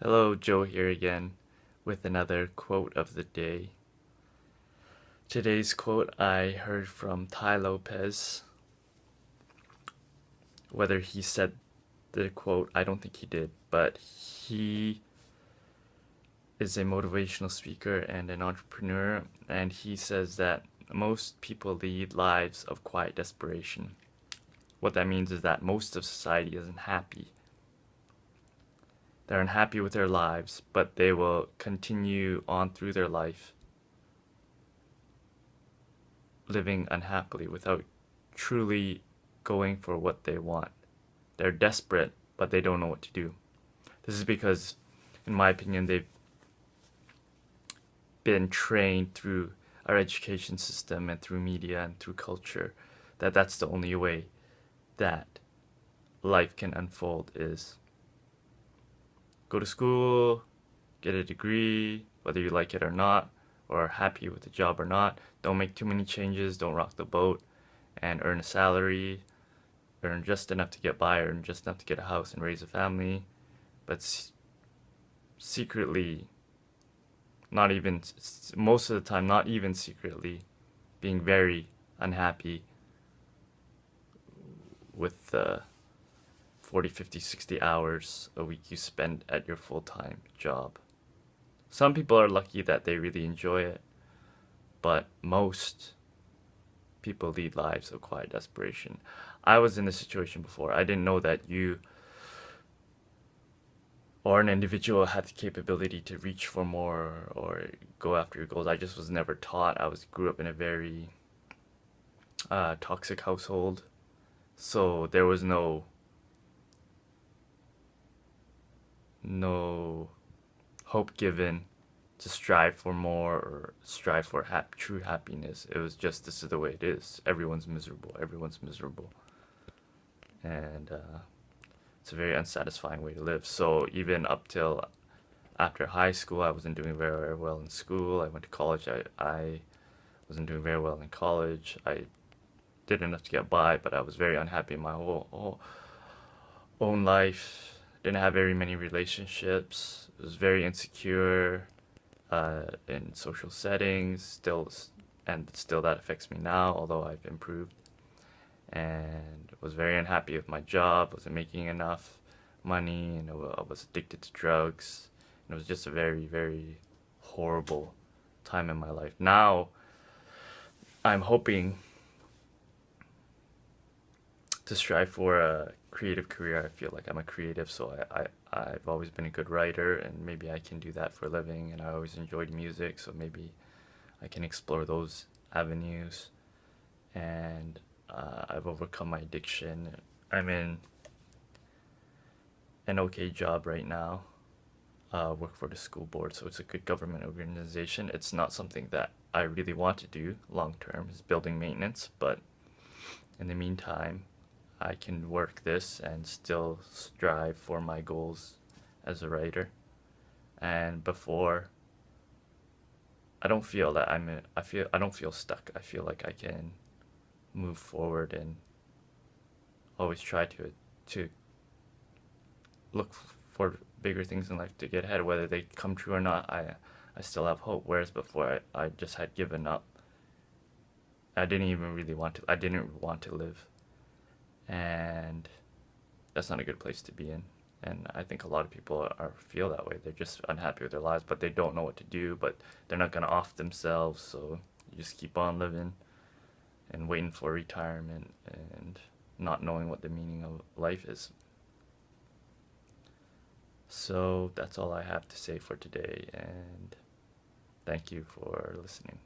Hello, Joe here again with another quote of the day. Today's quote I heard from Ty Lopez. Whether he said the quote, I don't think he did, but he is a motivational speaker and an entrepreneur, and he says that most people lead lives of quiet desperation. What that means is that most of society isn't happy. They're unhappy with their lives, but they will continue on through their life living unhappily without truly going for what they want. They're desperate, but they don't know what to do. This is because, in my opinion, they've been trained through our education system and through media and through culture that that's the only way that life can unfold is go to school, get a degree, whether you like it or not, or are happy with the job or not. Don't make too many changes, don't rock the boat, and earn a salary, earn just enough to get by, earn just enough to get a house and raise a family, but secretly, not even, most of the time, not even secretly, being very unhappy with the 40, 50, 60 hours a week you spend at your full-time job. Some people are lucky that they really enjoy it, but most people lead lives of quiet desperation. I was in this situation before. I didn't know that you or an individual had the capability to reach for more or go after your goals. I just was never taught. Grew up in a very toxic household, so there was no hope given to strive for more or strive for true happiness. It was just, this is the way it is. Everyone's miserable. Everyone's miserable. And it's a very unsatisfying way to live. So even up till after high school, I wasn't doing very, very well in school. I went to college. I wasn't doing very well in college. I did enough to get by, but I was very unhappy in my whole own life. Didn't have very many relationships. Was very insecure in social settings. Still that affects me now, although I've improved. And was very unhappy with my job. Wasn't making enough money, and I was addicted to drugs. And it was just a very, very horrible time in my life. Now I'm hoping to strive for a creative career. I feel like I'm a creative, so I've always been a good writer, and maybe I can do that for a living. And I always enjoyed music, so maybe I can explore those avenues. And I've overcome my addiction. I'm in an okay job right now. Work for the school board, so it's a good government organization. It's not something that I really want to do long term, is building maintenance, but in the meantime, I can work this and still strive for my goals as a writer. And before, I don't feel that I don't feel stuck. I feel like I can move forward and always try to look for bigger things in life to get ahead. Whether they come true or not, I still have hope. Whereas before, I just had given up. I didn't even really want to. I didn't want to live, and that's not a good place to be in. And I think a lot of people feel that way. They're just unhappy with their lives, but they don't know what to do. But they're not gonna off themselves, so you just keep on living and waiting for retirement and not knowing what the meaning of life is. So that's all I have to say for today, and thank you for listening.